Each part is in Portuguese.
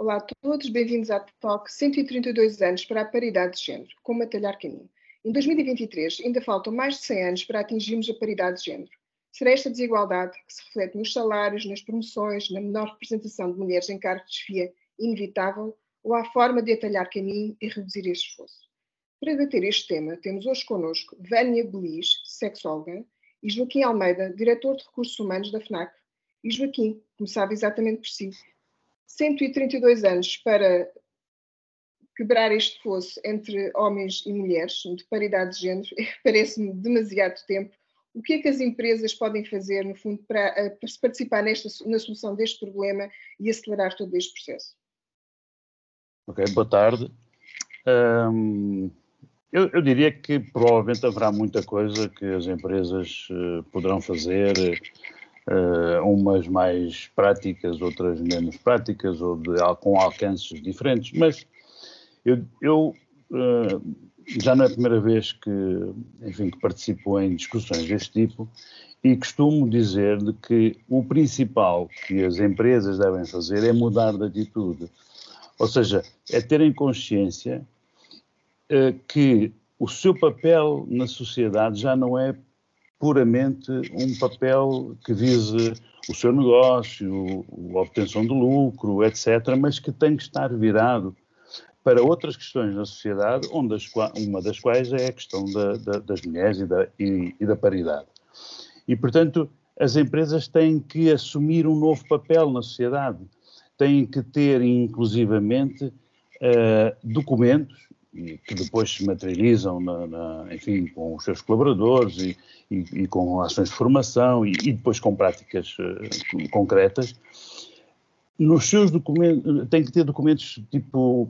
Olá a todos, bem-vindos à Talk 132 anos para a paridade de género, com Matalhar Caminho. Em 2023 ainda faltam mais de 100 anos para atingirmos a paridade de género. Será esta desigualdade, que se reflete nos salários, nas promoções, na menor representação de mulheres em cargos de chefia, inevitável, ou há forma de atalhar caminho e reduzir este esforço? Para debater este tema, temos hoje connosco Vânia Belis, sexóloga, e Joaquim Almeida, diretor de Recursos Humanos da FNAC. E Joaquim, começava exatamente por si. 132 anos para quebrar este fosso entre homens e mulheres, de paridade de género, parece-me demasiado tempo. O que é que as empresas podem fazer, no fundo, para participar na solução deste problema e acelerar todo este processo? Ok, boa tarde. Eu diria que provavelmente haverá muita coisa que as empresas poderão fazer, umas mais práticas, outras menos práticas, ou com alcances diferentes, mas eu já não é a primeira vez que participo em discussões deste tipo e costumo dizer de que o principal que as empresas devem fazer é mudar de atitude. Ou seja, é terem consciência que o seu papel na sociedade já não é puramente um papel que vise o seu negócio, a obtenção de lucro, etc., mas que tem que estar virado para outras questões na sociedade, uma das quais é a questão das mulheres e da paridade. E, portanto, as empresas têm que assumir um novo papel na sociedade, têm que ter, inclusivamente, documentos que depois se materializam, com os seus colaboradores e com ações de formação e depois com práticas concretas. Nos seus documentos, tem que ter documentos tipo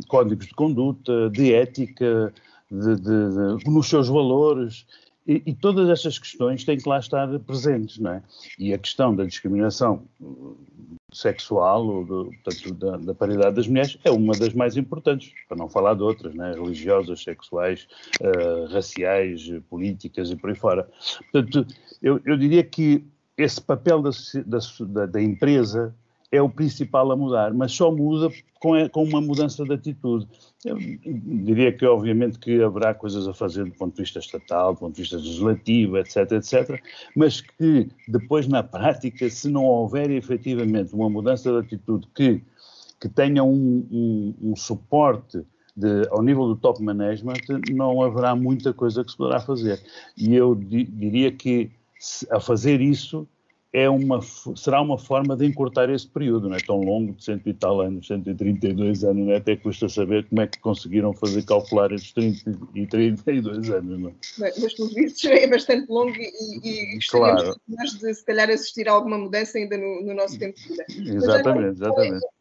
códigos de conduta, de ética, nos seus valores, e todas estas questões têm que lá estar presentes, não é? E a questão da discriminação sexual, ou da paridade das mulheres, é uma das mais importantes, para não falar de outras, não é? Religiosas, sexuais, raciais, políticas e por aí fora. Portanto, eu diria que esse papel da empresa é o principal a mudar, mas só muda com uma mudança de atitude. Eu diria que, obviamente, que haverá coisas a fazer do ponto de vista estatal, do ponto de vista legislativo, etc., mas que depois, na prática, se não houver efetivamente uma mudança de atitude que tenha um suporte ao nível do top management, não haverá muita coisa que se poderá fazer. E eu diria que, a fazer isso, será uma forma de encurtar esse período, não é tão longo, de 100 e tal anos, 132 anos, não é? Até custa saber como é que conseguiram calcular esses 30 e 32 anos, não é? Mas, pelos vistos, é bastante longo e gostaríamos de, se calhar, assistir a alguma mudança ainda no nosso tempo de vida. Exatamente.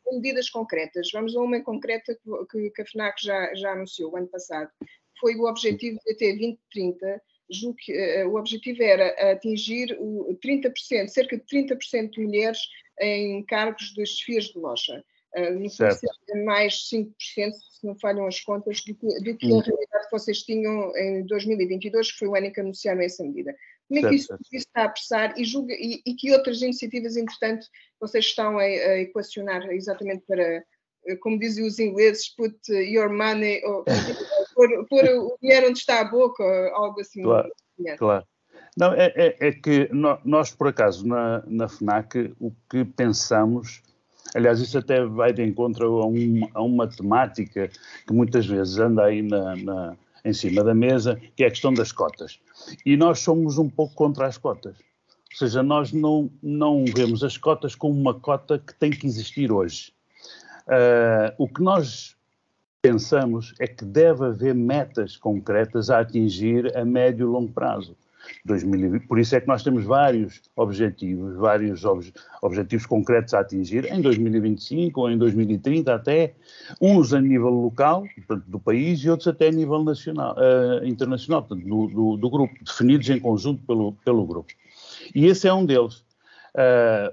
Com medidas concretas. Vamos a uma concreta que a FNAC já anunciou o ano passado. Foi o objetivo de até 2030. Julgo que o objetivo era atingir cerca de 30% de mulheres em cargos de chefias de loja. No fundo, mais 5%, se não falham as contas, do que a realidade que vocês tinham em 2022, que foi o ano em que anunciaram essa medida. Como é que isso está a apressar e que outras iniciativas, entretanto, vocês estão a equacionar exatamente para, como dizem os ingleses, put your money, pôr o dinheiro onde está a boca, algo assim. Claro. Não, é que nós, por acaso, na FNAC, o que pensamos, aliás, isso até vai de encontro a uma temática que muitas vezes anda aí em cima da mesa, que é a questão das cotas. E nós somos um pouco contra as cotas. Ou seja, nós não vemos as cotas como uma cota que tem que existir hoje. O que nós pensamos é que deve haver metas concretas a atingir a médio e longo prazo. 2020, por isso é que nós temos vários objetivos concretos a atingir em 2025 ou em 2030 até, uns a nível local, portanto, do país, e outros até a nível internacional, portanto, do grupo, definidos em conjunto pelo grupo. E esse é um deles.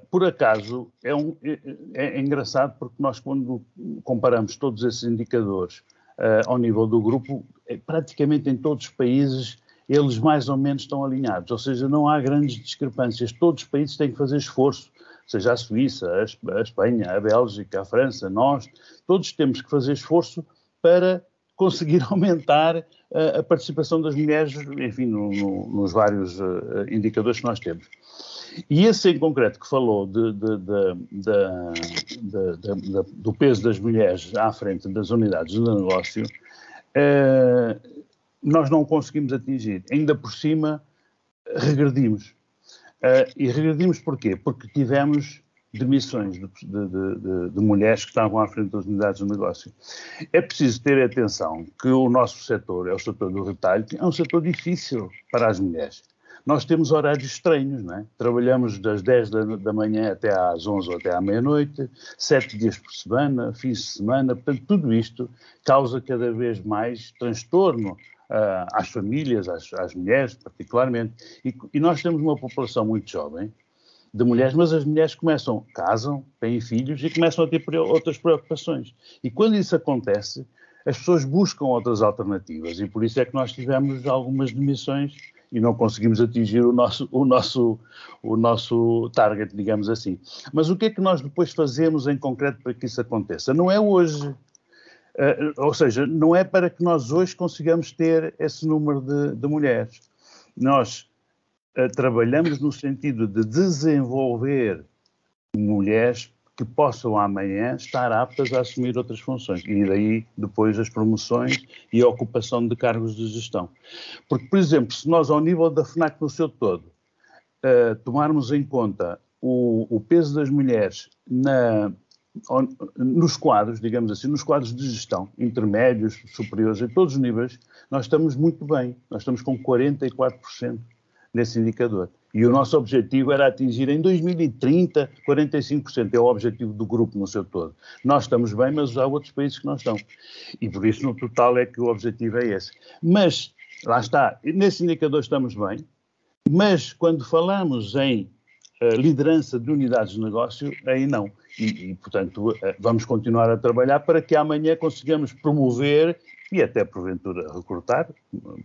Por acaso, é engraçado porque nós, quando comparamos todos esses indicadores ao nível do grupo, praticamente em todos os países eles mais ou menos estão alinhados, ou seja, não há grandes discrepâncias. Todos os países têm que fazer esforço seja a Suíça, a Espanha, a Bélgica, a França, nós, todos temos que fazer esforço para conseguir aumentar a participação das mulheres, enfim, nos vários indicadores que nós temos. E esse em concreto que falou do peso das mulheres à frente das unidades de negócio, nós não conseguimos atingir. Ainda por cima, regredimos. E regredimos porquê? Porque tivemos demissões de mulheres que estavam à frente das unidades de negócio. É preciso ter atenção que o nosso setor, é o setor do retalho, é um setor difícil para as mulheres. Nós temos horários estranhos, não é? Trabalhamos das 10 da manhã até às 11 ou até à meia-noite, 7 dias por semana, fins de semana, portanto, tudo isto causa cada vez mais transtorno às famílias, às mulheres particularmente, e nós temos uma população muito jovem de mulheres, mas as mulheres casam, têm filhos e começam a ter outras preocupações. E quando isso acontece, as pessoas buscam outras alternativas e por isso é que nós tivemos algumas demissões e não conseguimos atingir o nosso target, digamos assim. Mas o que é que nós depois fazemos em concreto para que isso aconteça? Não é hoje, ou seja, não é para que nós hoje consigamos ter esse número de mulheres. Nós trabalhamos no sentido de desenvolver mulheres que possam amanhã estar aptas a assumir outras funções. E daí depois as promoções e a ocupação de cargos de gestão. Porque, por exemplo, se nós ao nível da FNAC no seu todo tomarmos em conta o peso das mulheres nos quadros, digamos assim, nos quadros de gestão, intermédios, superiores, em todos os níveis, nós estamos muito bem. Nós estamos com 44% nesse indicador. E o nosso objetivo era atingir em 2030 45%. É o objetivo do grupo no seu todo. Nós estamos bem, mas há outros países que não estão. E por isso, no total, é que o objetivo é esse. Mas, lá está, nesse indicador estamos bem, mas quando falamos em liderança de unidades de negócio, aí não. Portanto, vamos continuar a trabalhar para que amanhã consigamos promover e até porventura recrutar,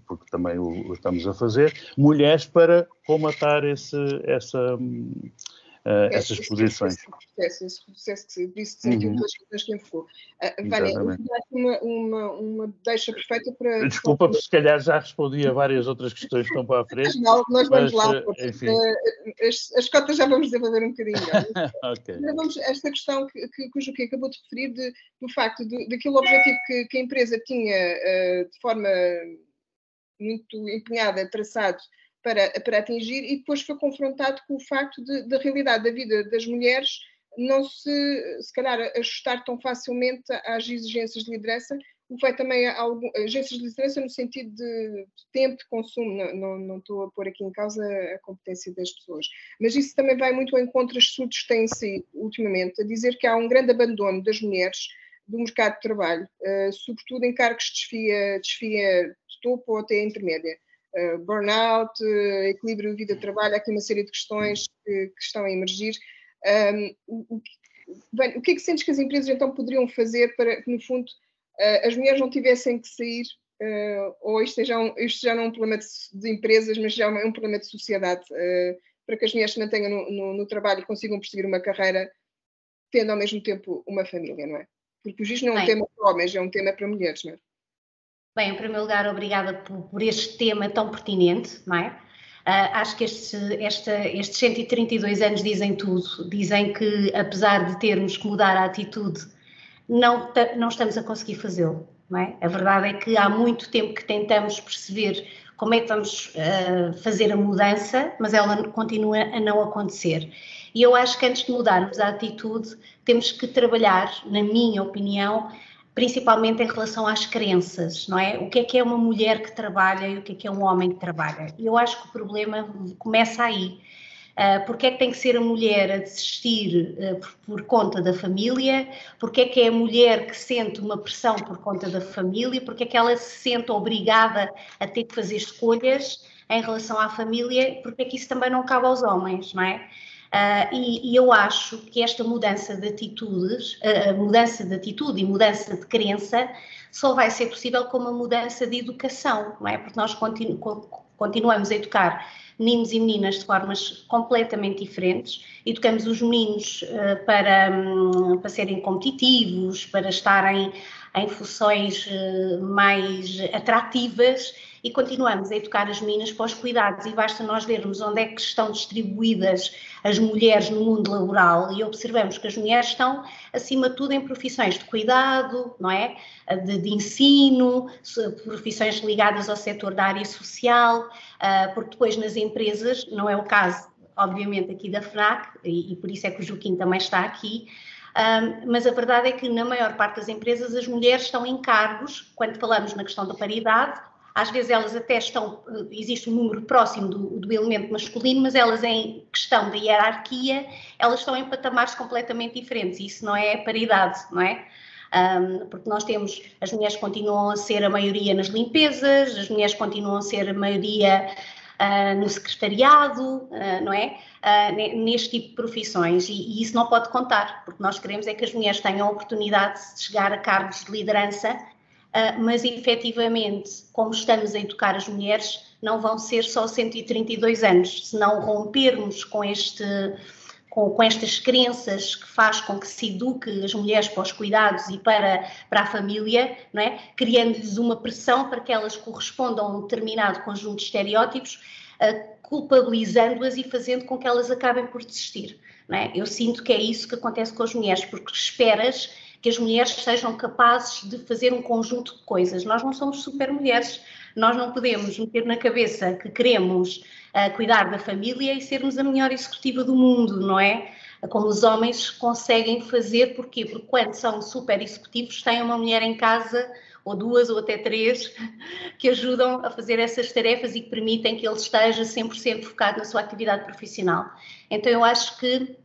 porque também o estamos a fazer, mulheres para comatar essas posições. Esse processo que disse sentiu todas as que enfocou. Vânia, eu vou dar uma deixa perfeita para... Desculpa, se calhar já respondi a várias outras questões que estão para a frente. Não, nós vamos lá. As cotas já vamos desenvolver um bocadinho. Okay. Vamos a esta questão que o Joaquim acabou de referir, do facto daquele objetivo que a empresa tinha de forma muito empenhada, traçado, para atingir, e depois foi confrontado com o facto da realidade da vida das mulheres não se calhar, ajustar tão facilmente às exigências de liderança, o que vai também a agências de liderança no sentido de tempo de consumo. Não estou a pôr aqui em causa a competência das pessoas, mas isso também vai muito ao encontro dos estudos que têm saído ultimamente, a dizer que há um grande abandono das mulheres do mercado de trabalho, sobretudo em cargos de desfia de topo ou até intermédia. Burnout, equilíbrio vida-trabalho, há aqui uma série de questões que estão a emergir. O que é que sentes que as empresas então poderiam fazer para que, no fundo, as mulheres não tivessem que sair, ou isto já não é um problema de empresas, mas já é um problema de sociedade, para que as mulheres se mantenham no trabalho e consigam perseguir uma carreira, tendo ao mesmo tempo uma família, não é? Porque isto não é um tema para homens, é um tema para mulheres, não é? Bem, em primeiro lugar, obrigada por este tema tão pertinente, não é? Acho que estes 132 anos dizem tudo, dizem que apesar de termos que mudar a atitude, não estamos a conseguir fazê-lo, não é? A verdade é que há muito tempo que tentamos perceber como é que vamos fazer a mudança, mas ela continua a não acontecer. E eu acho que antes de mudarmos a atitude, temos que trabalhar, na minha opinião, principalmente em relação às crenças, não é? O que é uma mulher que trabalha e o que é um homem que trabalha? E eu acho que o problema começa aí. Porque é que tem que ser a mulher a desistir por conta da família? Porque é que é a mulher que sente uma pressão por conta da família? Porque é que ela se sente obrigada a ter que fazer escolhas em relação à família? Porque é que isso também não cabe aos homens, não é? E eu acho que esta mudança de atitudes, mudança de atitude e mudança de crença só vai ser possível com uma mudança de educação, não é? Porque nós continuamos a educar meninos e meninas de formas completamente diferentes. Educamos os meninos para serem competitivos, para estarem em funções mais atrativas, e continuamos a educar as meninas para os cuidados, e basta nós vermos onde é que estão distribuídas as mulheres no mundo laboral e observamos que as mulheres estão, acima de tudo, em profissões de cuidado, não é? De ensino, profissões ligadas ao setor da área social, porque depois nas empresas, não é o caso, obviamente, aqui da FNAC, e por isso é que o Joaquim também está aqui, mas a verdade é que na maior parte das empresas as mulheres estão em cargos, quando falamos na questão da paridade, às vezes elas até estão, existe um número próximo do elemento masculino, mas elas em questão da hierarquia, elas estão em patamares completamente diferentes, e isso não é paridade, não é? Porque nós temos, as mulheres continuam a ser a maioria nas limpezas, as mulheres continuam a ser a maioria no secretariado, não é? Neste tipo de profissões, e isso não pode contar, porque nós queremos é que as mulheres tenham a oportunidade de chegar a cargos de liderança, mas efetivamente, como estamos a educar as mulheres, não vão ser só 132 anos, se não rompermos com estas crenças que faz com que se eduque as mulheres para os cuidados e para a família, não é? Criando-lhes uma pressão para que elas correspondam a um determinado conjunto de estereótipos, culpabilizando-as e fazendo com que elas acabem por desistir, não é? Eu sinto que é isso que acontece com as mulheres, porque esperas que as mulheres sejam capazes de fazer um conjunto de coisas. Nós não somos super mulheres, nós não podemos meter na cabeça que queremos cuidar da família e sermos a melhor executiva do mundo, não é? Como os homens conseguem fazer, porquê? Porque quando são super executivos têm uma mulher em casa, ou duas, ou até três, que ajudam a fazer essas tarefas e que permitem que ele esteja 100% focado na sua atividade profissional. Então eu acho que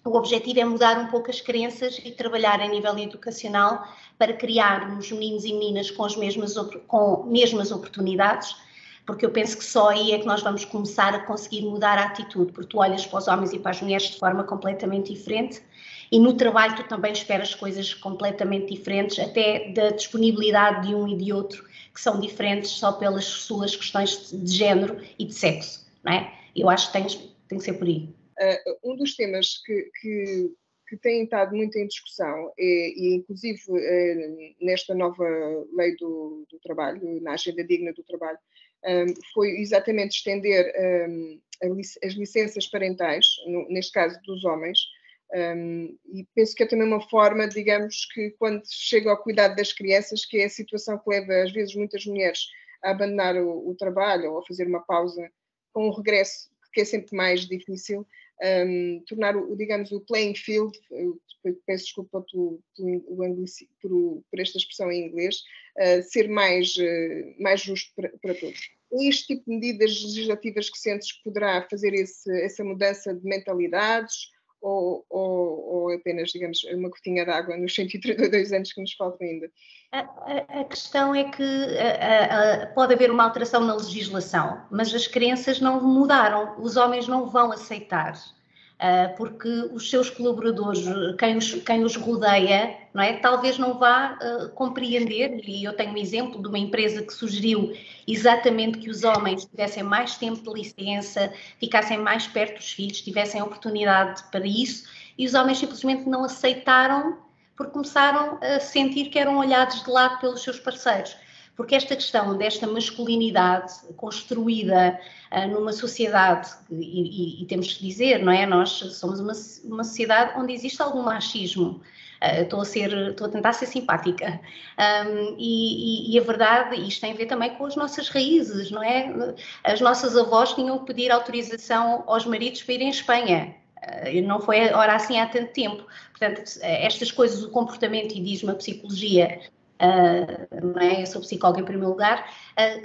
o objetivo é mudar um pouco as crenças e trabalhar a nível educacional para criarmos meninos e meninas com mesmas oportunidades, porque eu penso que só aí é que nós vamos começar a conseguir mudar a atitude, porque tu olhas para os homens e para as mulheres de forma completamente diferente e no trabalho tu também esperas coisas completamente diferentes, até da disponibilidade de um e de outro, que são diferentes só pelas suas questões de género e de sexo, não é? Eu acho que tem que ser por aí. Um dos temas que tem estado muito em discussão, e inclusive nesta nova lei do trabalho, na Agenda Digna do Trabalho, foi exatamente estender as licenças parentais, neste caso dos homens, e penso que é também uma forma, digamos, que quando chega ao cuidado das crianças, que é a situação que leva às vezes muitas mulheres a abandonar o trabalho ou a fazer uma pausa com um regresso que é sempre mais difícil, tornar, digamos, o playing field, peço desculpa por esta expressão em inglês, ser mais justo para todos. É este tipo de medidas legislativas que sentes que poderá fazer essa mudança de mentalidades ou apenas, digamos, uma gotinha de água nos 132 anos que nos faltam ainda? A questão é que pode haver uma alteração na legislação, mas as crenças não mudaram, os homens não vão aceitar, porque os seus colaboradores, quem os rodeia, não é, talvez não vá compreender, e eu tenho um exemplo de uma empresa que sugeriu exatamente que os homens tivessem mais tempo de licença, ficassem mais perto dos filhos, tivessem oportunidade para isso, e os homens simplesmente não aceitaram, porque começaram a sentir que eram olhados de lado pelos seus parceiros. Porque esta questão desta masculinidade construída numa sociedade, e temos que dizer, não é? Nós somos uma sociedade onde existe algum machismo. Estou a tentar ser simpática. E a verdade, isto tem a ver também com as nossas raízes, não é? As nossas avós tinham que pedir autorização aos maridos para irem à Espanha. Não foi ora assim há tanto tempo. Portanto, estas coisas, o comportamento, e diz-me a psicologia, não é? Eu sou psicóloga em primeiro lugar,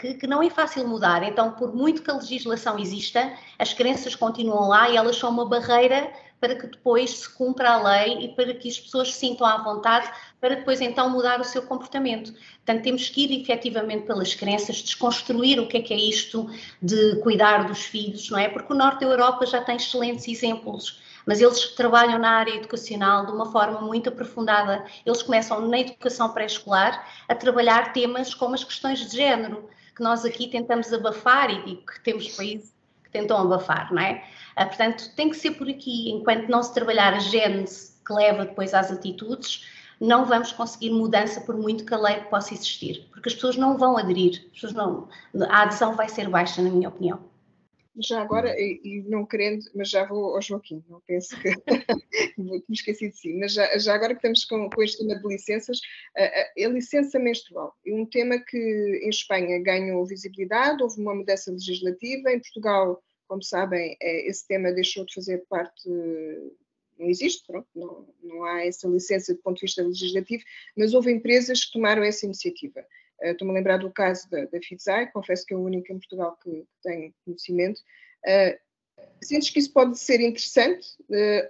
que não é fácil mudar. Então, por muito que a legislação exista, as crenças continuam lá e elas são uma barreira para que depois se cumpra a lei e para que as pessoas se sintam à vontade para depois então mudar o seu comportamento. Portanto, temos que ir efetivamente pelas crenças, desconstruir o que é isto de cuidar dos filhos, não é? Porque o norte da Europa já tem excelentes exemplos, mas eles trabalham na área educacional de uma forma muito aprofundada. Eles começam na educação pré-escolar a trabalhar temas como as questões de género, que nós aqui tentamos abafar, e digo que temos países que tentam abafar, não é? Portanto, tem que ser por aqui, enquanto não se trabalhar a gênese que leva depois às atitudes, não vamos conseguir mudança por muito que a lei possa existir, porque as pessoas não vão aderir, a adesão vai ser baixa, na minha opinião. Já agora, e não querendo, mas já vou ao Joaquim, não penso que me esqueci de si, mas já agora que estamos com este tema de licenças, a licença menstrual é um tema que em Espanha ganhou visibilidade, houve uma mudança legislativa, em Portugal, como sabem, esse tema deixou de fazer parte, não existe, pronto, não há essa licença do ponto de vista legislativo, mas houve empresas que tomaram essa iniciativa. Estou-me a lembrar do caso da Fitsai, confesso que é o único em Portugal que tenho conhecimento. Sentes que isso pode ser interessante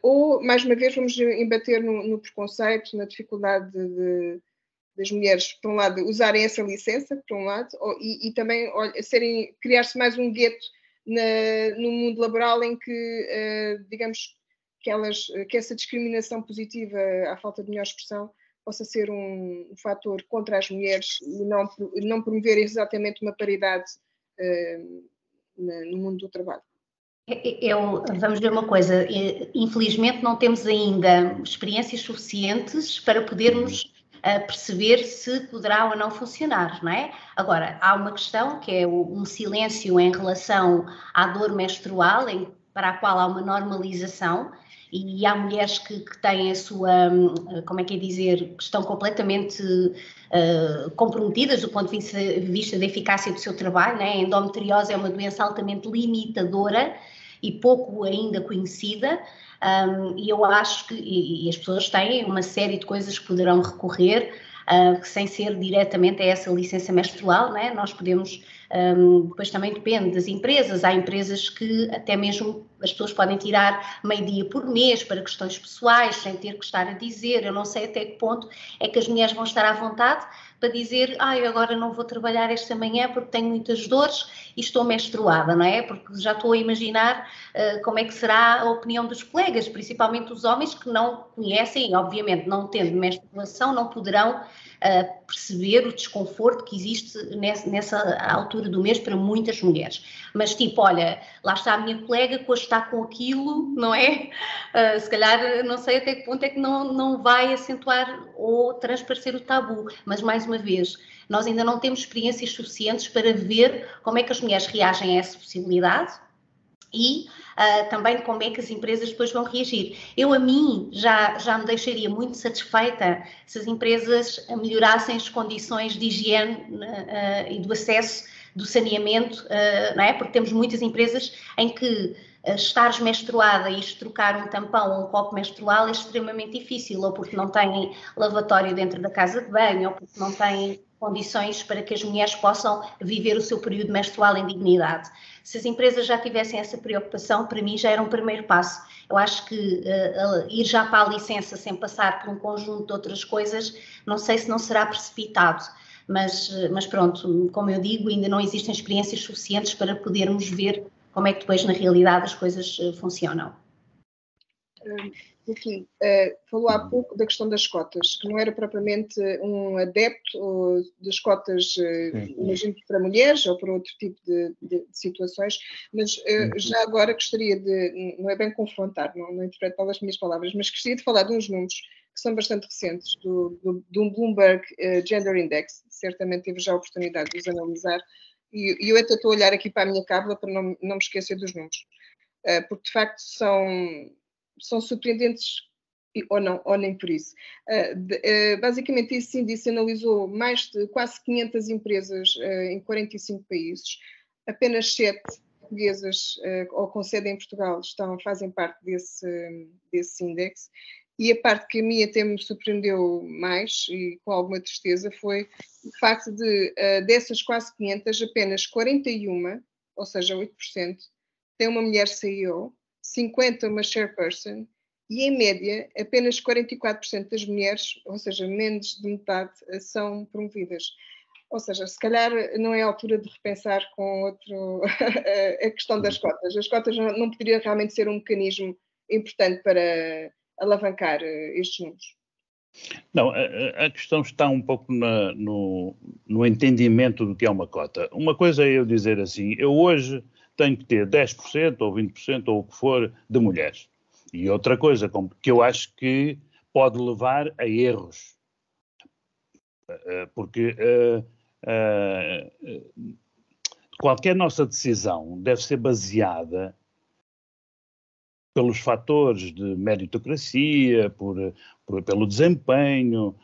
ou, mais uma vez, vamos embater no preconceito, na dificuldade das mulheres, por um lado, usarem essa licença, por um lado, e também criar-se mais um gueto no mundo laboral em que, digamos, que essa discriminação positiva, à falta de melhor expressão, possa ser um fator contra as mulheres e não promover exatamente uma paridade no mundo do trabalho. Vamos ver uma coisa, infelizmente não temos ainda experiências suficientes para podermos perceber se poderá ou não funcionar, não é? Agora, há uma questão que é um silêncio em relação à dor menstrual, para a qual há uma normalização, e há mulheres que têm a sua, como é que é dizer, que estão completamente comprometidas do ponto de vista da eficácia do seu trabalho, né? A endometriose é uma doença altamente limitadora e pouco ainda conhecida, e eu acho que e as pessoas têm uma série de coisas que poderão recorrer, sem ser diretamente a essa licença menstrual, né? Nós podemos, depois também depende das empresas, há empresas que até mesmo as pessoas podem tirar meio dia por mês para questões pessoais, sem ter que estar a dizer, eu não sei até que ponto é que as mulheres vão estar à vontade para dizer, eu agora não vou trabalhar esta manhã porque tenho muitas dores e estou menstruada, não é? Porque já estou a imaginar como é que será a opinião dos colegas, principalmente os homens que não conhecem, obviamente não tendo menstruação, não poderão perceber o desconforto que existe nessa altura do mês para muitas mulheres. Mas tipo, olha, lá está a minha colega que hoje está com aquilo, não é? Se calhar não sei até que ponto é que não vai acentuar ou transparecer o tabu, mas mais uma vez, nós ainda não temos experiências suficientes para ver como é que as mulheres reagem a essa possibilidade e também como é que as empresas depois vão reagir. A mim, já me deixaria muito satisfeita se as empresas melhorassem as condições de higiene e do acesso do saneamento, não é? Porque temos muitas empresas em que estares menstruada e trocar um tampão ou um copo menstrual é extremamente difícil, ou porque não têm lavatório dentro da casa de banho, ou porque não têm condições para que as mulheres possam viver o seu período menstrual em dignidade. Se as empresas já tivessem essa preocupação, para mim já era um primeiro passo. Eu acho que ir já para a licença sem passar por um conjunto de outras coisas, não sei se não será precipitado. Mas pronto, como eu digo, ainda não existem experiências suficientes para podermos ver como é que depois na realidade as coisas funcionam. Enfim, falou há pouco da questão das cotas, que não era propriamente um adepto das cotas, imagino para mulheres ou para outro tipo de situações, mas já agora gostaria de, não é bem confrontar, não interpreto pelas minhas palavras, mas gostaria de falar de uns números que são bastante recentes, do Bloomberg Gender Index, certamente tive já a oportunidade de os analisar, e eu até estou a olhar aqui para a minha cábula para não me esquecer dos números, porque de facto são surpreendentes ou nem por isso. Basicamente, esse índice analisou mais de quase 500 empresas em 45 países, apenas 7 portuguesas ou com sede em Portugal fazem parte desse índice. E a parte que a mim até me surpreendeu mais, e com alguma tristeza, foi o facto de, dessas quase 500, apenas 41, ou seja, 8%, tem uma mulher CEO, 50% uma chairperson, e em média, apenas 44% das mulheres, ou seja, menos de metade, são promovidas. Ou seja, se calhar não é a altura de repensar com a questão das cotas. As cotas não poderiam realmente ser um mecanismo importante para alavancar estes números. Não, a questão está um pouco no entendimento do que é uma cota. Uma coisa é eu dizer assim, eu hoje tenho que ter 10% ou 20% ou o que for de mulheres. E outra coisa que eu acho que pode levar a erros. Porque qualquer nossa decisão deve ser baseada pelos fatores de meritocracia, pelo desempenho,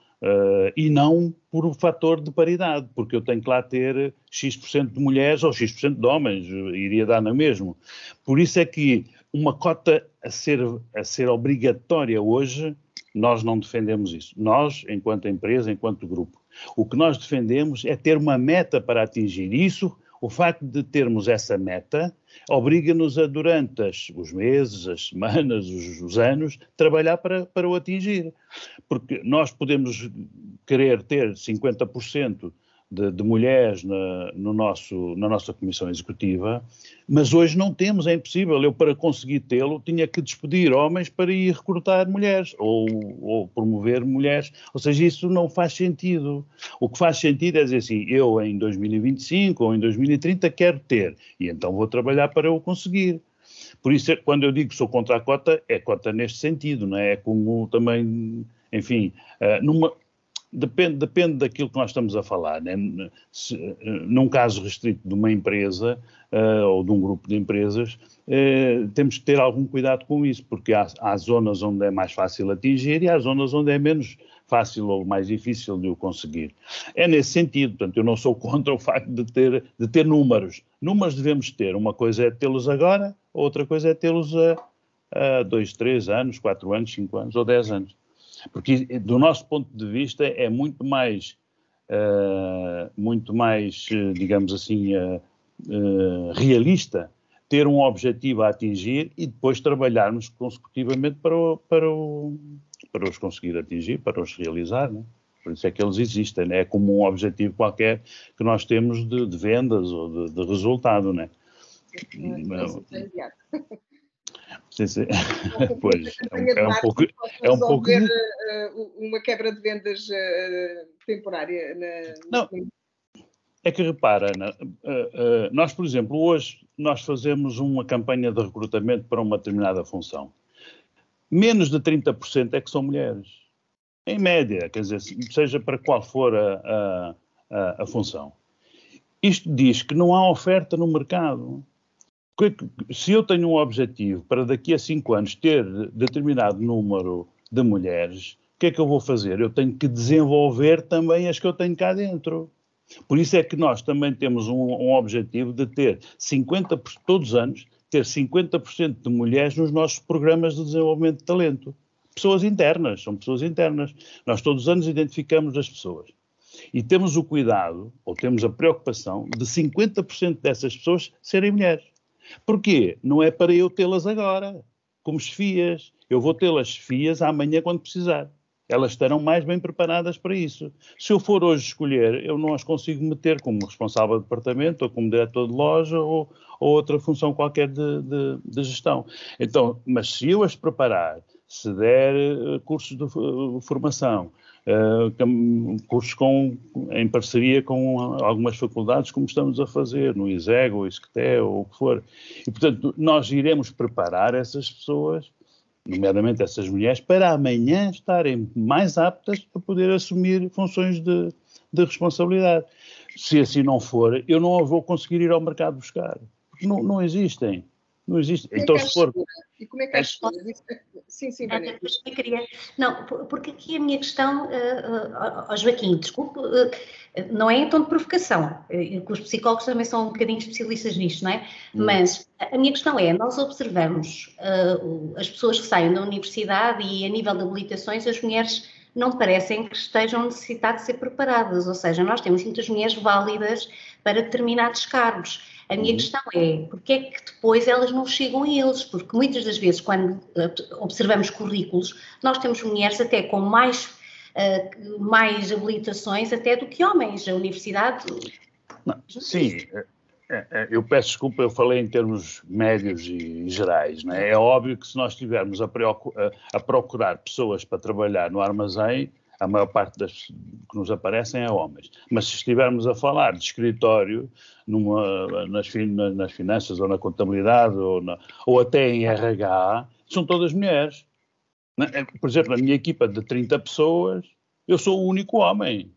e não por o fator de paridade, porque eu tenho que lá ter X% de mulheres ou X% de homens, iria dar no mesmo. Por isso é que uma cota a ser obrigatória hoje, nós não defendemos isso. Nós, enquanto empresa, enquanto grupo, o que nós defendemos é ter uma meta para atingir isso. O facto de termos essa meta obriga-nos a, durante os meses, as semanas, os anos, trabalhar para o atingir. Porque nós podemos querer ter 50% de mulheres na nossa Comissão Executiva, mas hoje não temos, é impossível. Eu, para conseguir tê-lo, tinha que despedir homens para ir recrutar mulheres ou promover mulheres. Ou seja, isso não faz sentido. O que faz sentido é dizer assim, eu em 2025 ou em 2030 quero ter, e então vou trabalhar para o conseguir. Por isso, quando eu digo que sou contra a cota, é cota neste sentido, não é? É como também, enfim, Depende daquilo que nós estamos a falar, né? Num caso restrito de uma empresa ou de um grupo de empresas, temos que ter algum cuidado com isso, porque há zonas onde é mais fácil atingir e há zonas onde é menos fácil ou mais difícil de o conseguir. É nesse sentido, portanto, eu não sou contra o facto de ter números. Números devemos ter. Uma coisa é tê-los agora, outra coisa é tê-los a 2, 3 anos, 4 anos, 5 anos ou 10 anos. Porque, do nosso ponto de vista, é muito mais, digamos assim, realista ter um objetivo a atingir e depois trabalharmos consecutivamente para os conseguir atingir, para os realizar, né? Por isso é que eles existem, né? É como um objetivo qualquer que nós temos de vendas ou de resultado, né? Sim. Pois, é um pouco uma quebra de vendas temporária. Não, é que repara, nós, por exemplo, hoje nós fazemos uma campanha de recrutamento para uma determinada função. Menos de 30% é que são mulheres. Em média, quer dizer, seja para qual for a função. Isto diz que não há oferta no mercado. Se eu tenho um objetivo para daqui a 5 anos ter determinado número de mulheres, o que é que eu vou fazer? Eu tenho que desenvolver também as que eu tenho cá dentro. Por isso é que nós também temos um objetivo de ter 50%, todos os anos, ter 50% de mulheres nos nossos programas de desenvolvimento de talento. Pessoas internas, são pessoas internas. Nós todos os anos identificamos as pessoas. E temos o cuidado, ou temos a preocupação, de 50% dessas pessoas serem mulheres. Porquê? Não é para eu tê-las agora, como chefias. Eu vou tê-las chefias amanhã quando precisar. Elas estarão mais bem preparadas para isso. Se eu for hoje escolher, eu não as consigo meter como responsável de departamento, ou como diretor de loja, ou outra função qualquer de gestão. Então, mas se eu as preparar, se der cursos de formação, cursos em parceria com algumas faculdades, como estamos a fazer no ISEG, ou ISCTE, ou o que for. E, portanto, nós iremos preparar essas pessoas, nomeadamente essas mulheres, para amanhã estarem mais aptas a poder assumir funções de responsabilidade. Se assim não for, eu não vou conseguir ir ao mercado buscar. Porque não existem. Não existe. Então, se for... E como é que as Sim, Vânia. Não, porque aqui a minha questão, Joaquim, desculpe, não é em tom de provocação, que os psicólogos também são um bocadinho especialistas nisto, não é? Mas a minha questão é, nós observamos as pessoas que saem da universidade e a nível de habilitações, as mulheres não parecem que estejam necessitadas de ser preparadas, ou seja, nós temos muitas mulheres válidas para determinados cargos. A minha questão é, porque é que depois elas não chegam a eles? Porque muitas das vezes, quando observamos currículos, nós temos mulheres até com mais habilitações até do que homens. A universidade... Não, sim, eu peço desculpa, eu falei em termos médios e gerais, não é? É óbvio que se nós estivermos a procurar pessoas para trabalhar no armazém, a maior parte das que nos aparecem é homens. Mas se estivermos a falar de escritório, nas finanças ou na contabilidade ou até em RH, são todas mulheres. Por exemplo, na minha equipa de 30 pessoas, eu sou o único homem.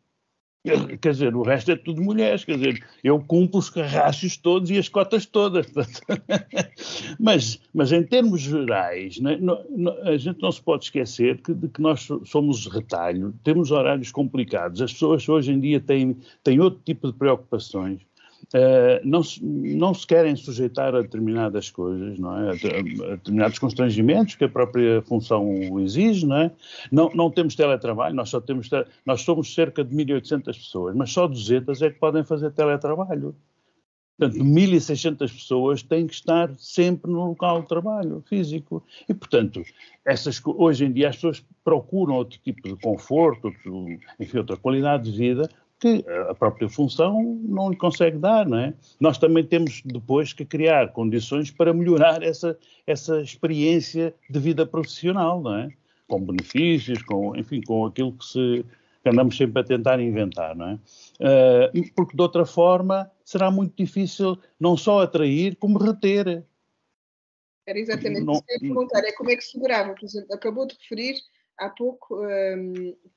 Quer dizer, o resto é tudo mulheres, quer dizer, eu cumpro os carrachos todos e as cotas todas. Mas em termos gerais, a gente não se pode esquecer de que nós somos retalho, temos horários complicados, as pessoas hoje em dia têm outro tipo de preocupações, não se querem sujeitar a determinadas coisas, não é? A determinados constrangimentos que a própria função exige, não é? Não temos teletrabalho, nós somos cerca de 1.800 pessoas, mas só 200 é que podem fazer teletrabalho. Portanto, 1.600 pessoas têm que estar sempre no local de trabalho físico. E, portanto, hoje em dia as pessoas procuram outro tipo de conforto, enfim, outra qualidade de vida, que a própria função não lhe consegue dar, não é? Nós também temos depois que criar condições para melhorar essa experiência de vida profissional, não é? Com benefícios, com aquilo que andamos sempre a tentar inventar, não é? Porque de outra forma será muito difícil não só atrair, como reter. Era exatamente isso que eu ia perguntar, é como é que segurava, por exemplo, acabou de referir há pouco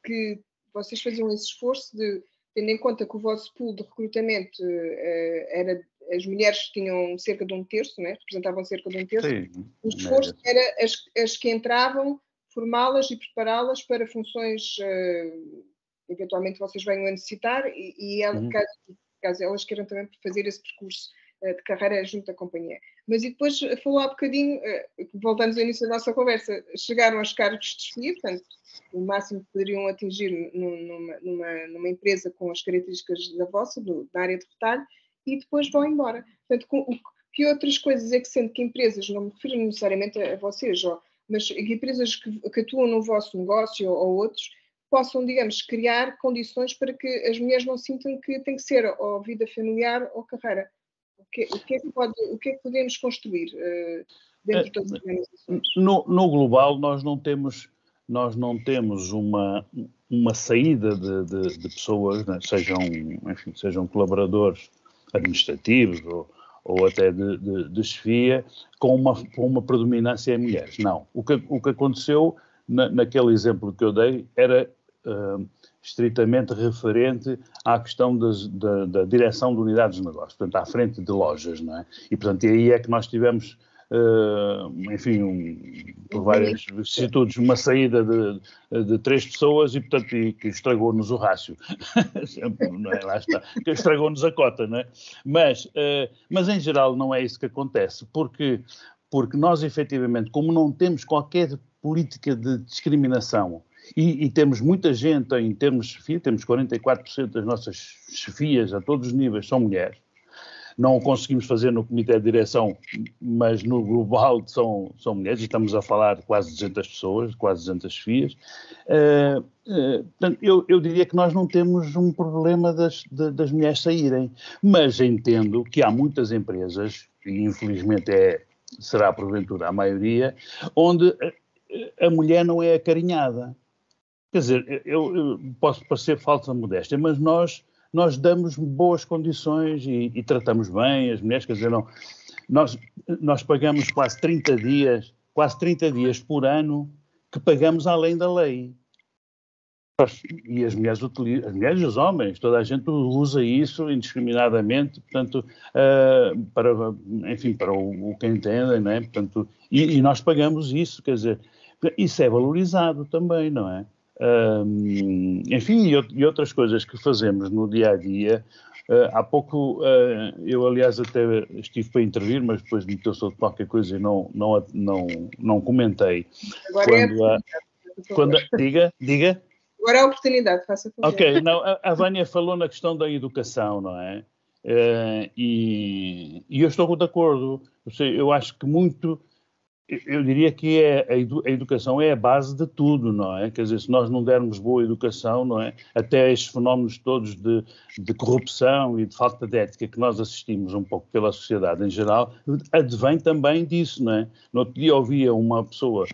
que vocês faziam esse esforço de, tendo em conta que o vosso pool de recrutamento as mulheres tinham cerca de 1/3, né? Representavam cerca de 1/3, o esforço era as que entravam, formá-las e prepará-las para funções eventualmente vocês venham a necessitar e caso elas queiram também fazer esse percurso de carreira junto à companhia. Mas e depois falou há bocadinho, voltamos ao início da nossa conversa, chegaram aos cargos de chefia, portanto, o máximo que poderiam atingir numa empresa com as características da vossa, da área de retalho, e depois vão embora. Portanto, que outras coisas é que sendo que empresas, não me refiro necessariamente a vocês, mas empresas que atuam no vosso negócio ou outros, possam, digamos, criar condições para que as mulheres não sintam que tem que ser ou vida familiar ou carreira. O que é que podemos construir dentro das organizações? No global, nós não temos uma saída de pessoas, né, sejam colaboradores administrativos ou até de chefia, com uma predominância em mulheres. Não. O que aconteceu naquele exemplo que eu dei era estritamente referente à questão da direção de unidades de negócio, portanto, à frente de lojas, não é? E, portanto, aí é que nós tivemos, por várias vicissitudes, uma saída de 3 pessoas e, portanto, que estragou-nos o rácio. Não é? Lá está, que estragou-nos a cota, não é? Mas, em geral, não é isso que acontece, porque nós, efetivamente, como não temos qualquer política de discriminação e temos muita gente em termos de chefia, temos 44% das nossas chefias a todos os níveis são mulheres. Não o conseguimos fazer no comitê de direção, mas no global são mulheres, e estamos a falar de quase 200 pessoas, quase 200 chefias. Portanto, eu diria que nós não temos um problema das mulheres saírem, mas entendo que há muitas empresas, e infelizmente será porventura a maioria, onde a mulher não é acarinhada. Quer dizer, eu posso parecer falsa modéstia, mas nós damos boas condições e tratamos bem as mulheres, quer dizer, nós pagamos quase 30 dias por ano que pagamos além da lei. E as mulheres e os homens, toda a gente usa isso indiscriminadamente, portanto, para o que entendem, não é? Portanto, e nós pagamos isso, quer dizer, isso é valorizado também, não é? E outras coisas que fazemos no dia-a-dia. Há pouco, eu aliás até estive para intervir, mas depois meteu-se de qualquer coisa e não comentei. Agora Diga. Agora é a oportunidade, faça favor. Ok, não, a Vânia falou na questão da educação, não é? E eu estou de acordo. Eu acho que eu diria que a educação é a base de tudo, não é? Quer dizer, se nós não dermos boa educação, não é? Até estes fenómenos todos de corrupção e de falta de ética que nós assistimos um pouco pela sociedade em geral, advém também disso, não é? No outro dia ouvia uma pessoa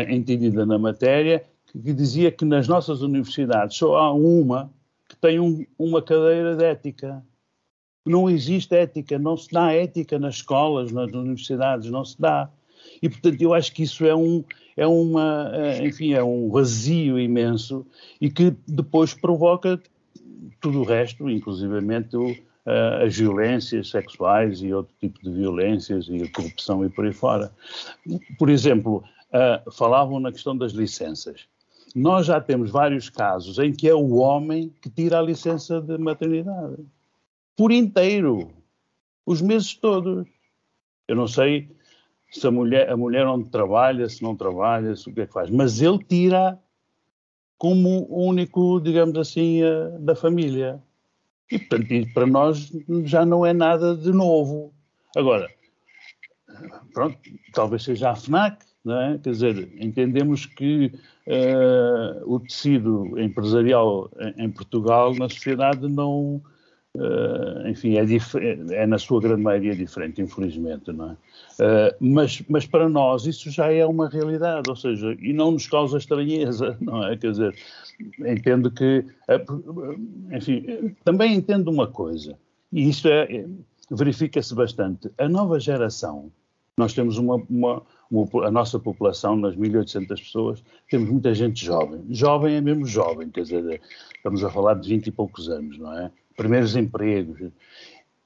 entendida na matéria que dizia que nas nossas universidades só há uma que tem uma cadeira de ética. Não existe ética, não se dá ética nas escolas, nas universidades, não se dá. E, portanto, eu acho que isso é um vazio imenso e que depois provoca tudo o resto, inclusivamente as violências sexuais e outro tipo de violências e a corrupção e por aí fora. Por exemplo, falavam na questão das licenças. Nós já temos vários casos em que é o homem que tira a licença de maternidade. Por inteiro. Os meses todos. Eu não sei se a mulher onde trabalha, se não trabalha, se o que é que faz. Mas ele tira como único, digamos assim, da família. E, portanto, para nós já não é nada de novo. Agora, pronto, talvez seja a FNAC, não é? Quer dizer, entendemos que o tecido empresarial em Portugal, na sociedade, não... enfim, é na sua grande maioria diferente, infelizmente, não é? Mas para nós isso já é uma realidade, ou seja, e não nos causa estranheza, não é? Quer dizer, entendo que, enfim, também entendo uma coisa, e isso verifica-se bastante, a nova geração, nós temos a nossa população, nas 1.800 pessoas, temos muita gente jovem. Jovem é mesmo jovem, quer dizer, estamos a falar de 20 e poucos anos, não é? Primeiros empregos.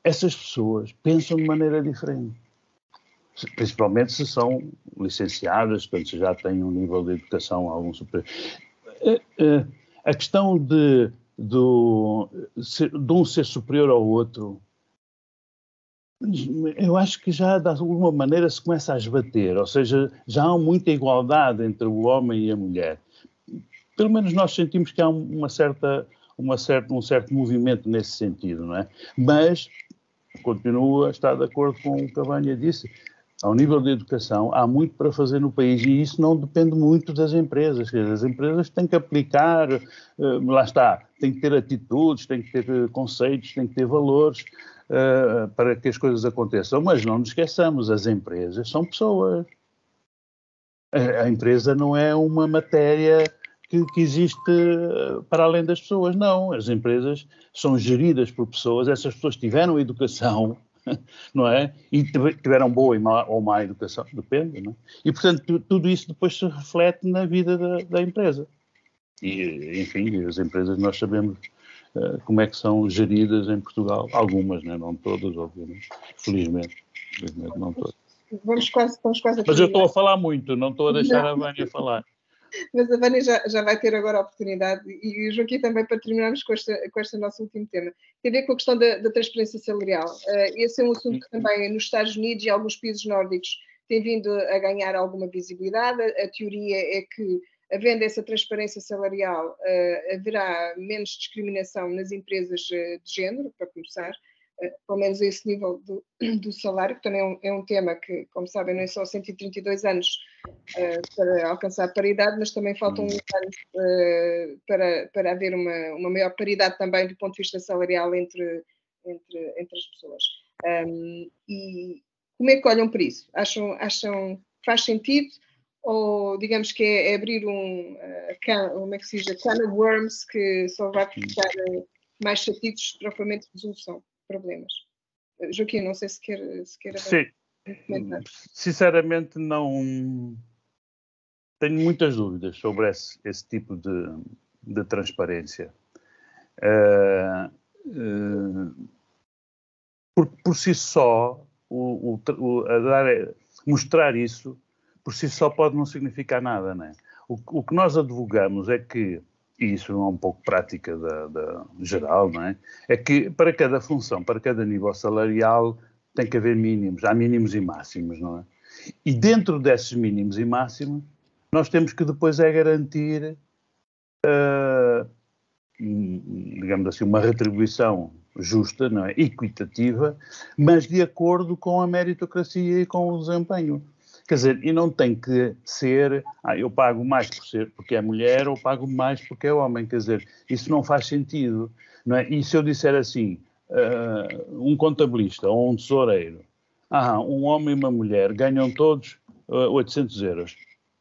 Essas pessoas pensam de maneira diferente. Principalmente se são licenciadas, portanto, se já têm um nível de educação algum superior. A questão de um ser superior ao outro, eu acho que já de alguma maneira se começa a esbater, ou seja, já há muita igualdade entre o homem e a mulher. Pelo menos nós sentimos que há um certo movimento nesse sentido, não é? Mas continuo a estar de acordo com o que a Vânia disse. Ao nível da educação, há muito para fazer no país e isso não depende muito das empresas. As empresas têm que aplicar, lá está, têm que ter atitudes, têm que ter conceitos, têm que ter valores para que as coisas aconteçam. Mas não nos esqueçamos, as empresas são pessoas. A empresa não é uma matéria que existe para além das pessoas, não. As empresas são geridas por pessoas, essas pessoas tiveram educação, não é? E tiveram boa ou má educação, depende, não é? E, portanto, tudo isso depois se reflete na vida da empresa. E, enfim, as empresas nós sabemos como é que são geridas em Portugal. Algumas, né? Não todas, obviamente. Felizmente não todas. Vamos quase a Mas eu estou a falar muito, não estou a deixar a Vânia falar. Mas a Vânia já vai ter agora a oportunidade, e o Joaquim também, para terminarmos com este nosso último tema. Tem a ver com a questão da transferência salarial. Esse é um assunto que também nos Estados Unidos e alguns países nórdicos tem vindo a ganhar alguma visibilidade. A teoria é que, havendo essa transparência salarial, haverá menos discriminação nas empresas de género, para começar, pelo menos a esse nível do salário, que também é um tema que, como sabem, não é só 132 anos para alcançar paridade, mas também faltam uns anos para haver uma maior paridade também do ponto de vista salarial entre as pessoas. E como é que olham para isso? Acham que faz sentido? Ou digamos que é abrir como é que se diz, a can of worms que só vai ficar mais chatitos propriamente de resolução de problemas? Joaquim, não sei se quer comentar. Sinceramente não tenho muitas dúvidas sobre esse tipo de transparência. Por si só, mostrar isso por si só pode não significar nada, não é? O que nós advogamos é que, e isso é um pouco prática geral, não é? É que para cada função, para cada nível salarial, tem que haver mínimos, há mínimos e máximos, não é? E dentro desses mínimos e máximos, nós temos que depois garantir, digamos assim, uma retribuição justa, não é? Equitativa, mas de acordo com a meritocracia e com o desempenho. Quer dizer, e não tem que ser, eu pago mais porque é mulher ou pago mais porque é homem. Quer dizer, isso não faz sentido, não é? E se eu disser assim, um contabilista ou um tesoureiro, um homem e uma mulher ganham todos 800 euros.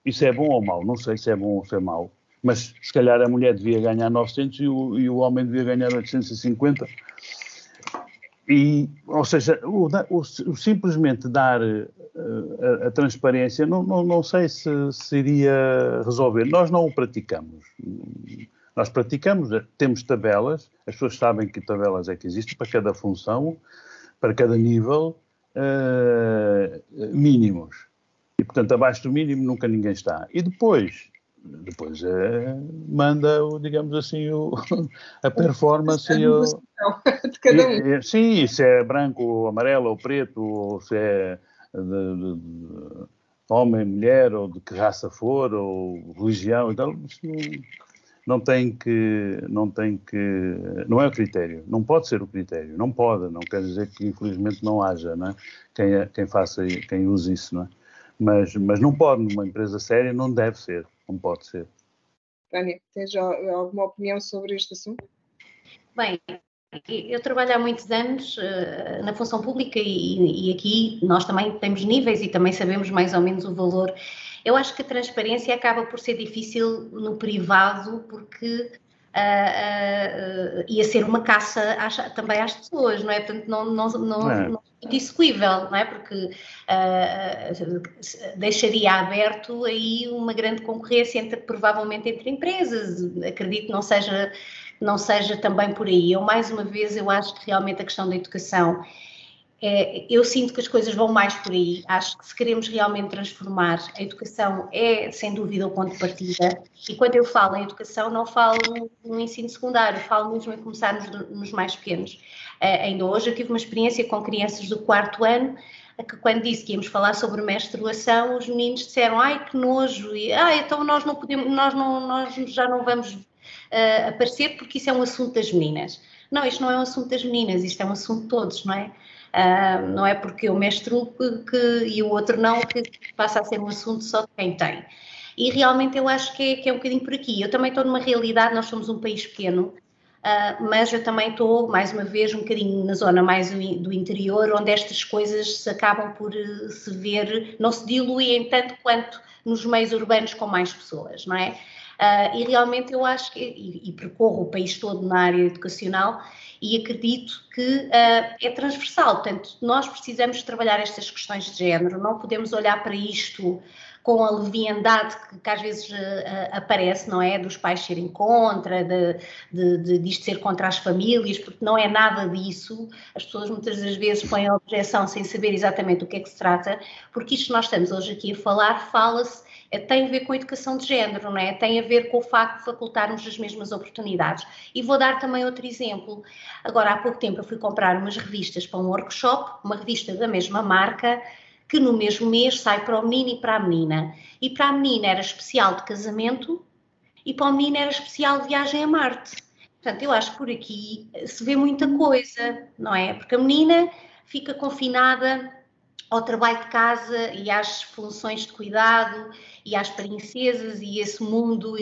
Isso é bom ou mau? Não sei se é bom ou se é mau, mas se calhar a mulher devia ganhar 900 e o homem devia ganhar 850. Ou seja, o simplesmente dar a transparência, não sei se iria resolver. Nós não o praticamos. Nós praticamos, temos tabelas, as pessoas sabem que tabelas é que existem para cada função, para cada nível, mínimos. E, portanto, abaixo do mínimo nunca ninguém está. E depois manda, digamos assim, a performance de cada um. Sim, se é branco, ou amarelo, ou preto, ou se é de homem, mulher, ou de que raça for, ou religião e tal, não é o critério, não pode ser o critério, não quer dizer que infelizmente não haja, não é? Quem use isso, não é? Mas não pode, numa empresa séria não deve ser, não pode ser. Tânia, tens alguma opinião sobre este assunto? Bem, eu trabalho há muitos anos na função pública e aqui nós também temos níveis e também sabemos mais ou menos o valor. Eu acho que a transparência acaba por ser difícil no privado porque ia ser uma caça também às pessoas, não é? Portanto, não é muito execuível, não é? Porque deixaria aberto aí uma grande concorrência provavelmente entre empresas. Acredito que não seja também por aí. Mais uma vez, eu acho que realmente a questão da educação, eu sinto que as coisas vão mais por aí. Acho que se queremos realmente transformar, a educação é, sem dúvida, o ponto de partida. E quando eu falo em educação, não falo no ensino secundário, falo mesmo em começar nos mais pequenos. Ainda hoje eu tive uma experiência com crianças do 4º ano, que quando disse que íamos falar sobre menstruação, os meninos disseram, ai, que nojo, e, então nós não podemos, nós já não vamos aparecer porque isso é um assunto das meninas. Não, isto não é um assunto das meninas, isto é um assunto de todos, não é? Não é porque eu menstruo e o outro não, que passa a ser um assunto só de quem tem. E realmente eu acho que é um bocadinho por aqui. Eu também estou numa realidade, nós somos um país pequeno, mas eu também estou, mais uma vez, um bocadinho na zona mais do interior, onde estas coisas se acabam por se ver, não se diluem tanto quanto nos meios urbanos com mais pessoas, não é? E realmente eu acho que, e percorro o país todo na área educacional, e acredito que é transversal, portanto, nós precisamos trabalhar estas questões de género, não podemos olhar para isto com a leviandade que às vezes aparece, não é? Dos pais serem contra, disto ser contra as famílias, porque não é nada disso. As pessoas muitas das vezes põem a objeção sem saber exatamente do que é que se trata, porque isto que nós estamos hoje aqui a falar, fala-se, tem a ver com a educação de género, não é? Tem a ver com o facto de facultarmos as mesmas oportunidades. E vou dar também outro exemplo. Agora, há pouco tempo eu fui comprar umas revistas para um workshop, uma revista da mesma marca, que no mesmo mês sai para o menino e para a menina. E para a menina era especial de casamento e para o menino era especial de viagem a Marte. Portanto, eu acho que por aqui se vê muita coisa, não é? Porque a menina fica confinada ao trabalho de casa e às funções de cuidado e às princesas e esse mundo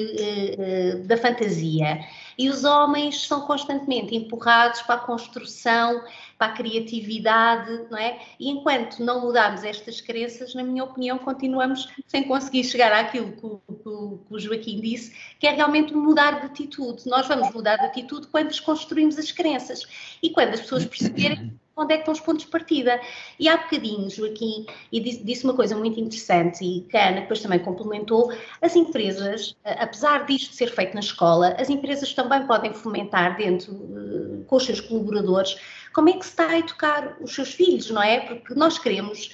da fantasia. E os homens são constantemente empurrados para a construção, para a criatividade, não é? E enquanto não mudarmos estas crenças, na minha opinião, continuamos sem conseguir chegar àquilo que o Joaquim disse, que é realmente mudar de atitude. Nós vamos mudar de atitude quando desconstruímos as crenças e quando as pessoas perceberem onde é que estão os pontos de partida. E há bocadinho, Joaquim, e disse uma coisa muito interessante e que a Ana depois também complementou, as empresas, apesar disto ser feito na escola, as empresas também podem fomentar dentro, com os seus colaboradores, como é que se está a educar os seus filhos, não é? Porque nós queremos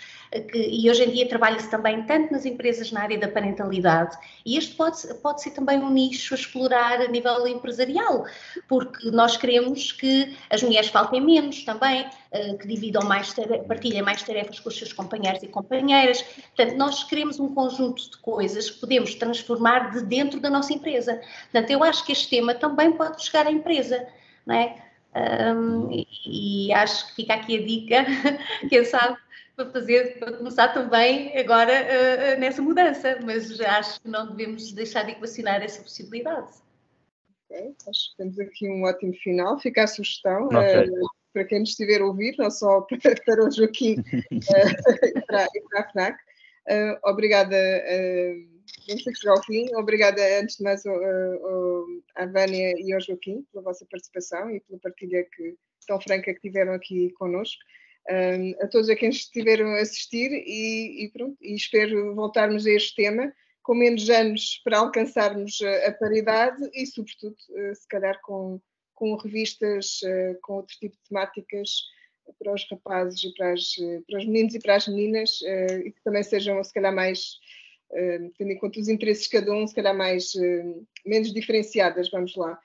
e hoje em dia trabalha-se também tanto nas empresas na área da parentalidade, e este pode ser também um nicho a explorar a nível empresarial, porque nós queremos que as mulheres faltem menos também, que dividam partilhem mais tarefas com os seus companheiros e companheiras. Portanto, nós queremos um conjunto de coisas que podemos transformar de dentro da nossa empresa. Portanto, eu acho que este tema também pode chegar à empresa, não é? E acho que fica aqui a dica, quem sabe, para começar também agora nessa mudança, mas acho que não devemos deixar de equacionar essa possibilidade. Ok, acho que temos aqui um ótimo final. Fica a sugestão para quem nos estiver a ouvir, não só para o Joaquim e para a FNAC. Obrigada, vamos ter que chegar ao fim. Obrigada, antes de mais, à Vânia e ao Joaquim pela vossa participação e pela partilha tão franca que tiveram aqui connosco. A todos a quem estiveram a assistir e pronto, e espero voltarmos a este tema com menos anos para alcançarmos a paridade e, sobretudo, se calhar com revistas com outro tipo de temáticas para os rapazes e para os meninos e para as meninas, e que também sejam, se calhar, mais, tendo em conta os interesses de cada um, se calhar menos diferenciadas. Vamos lá.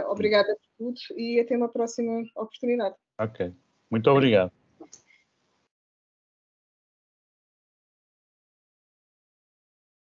Obrigada por tudo e até uma próxima oportunidade. Ok, muito obrigado.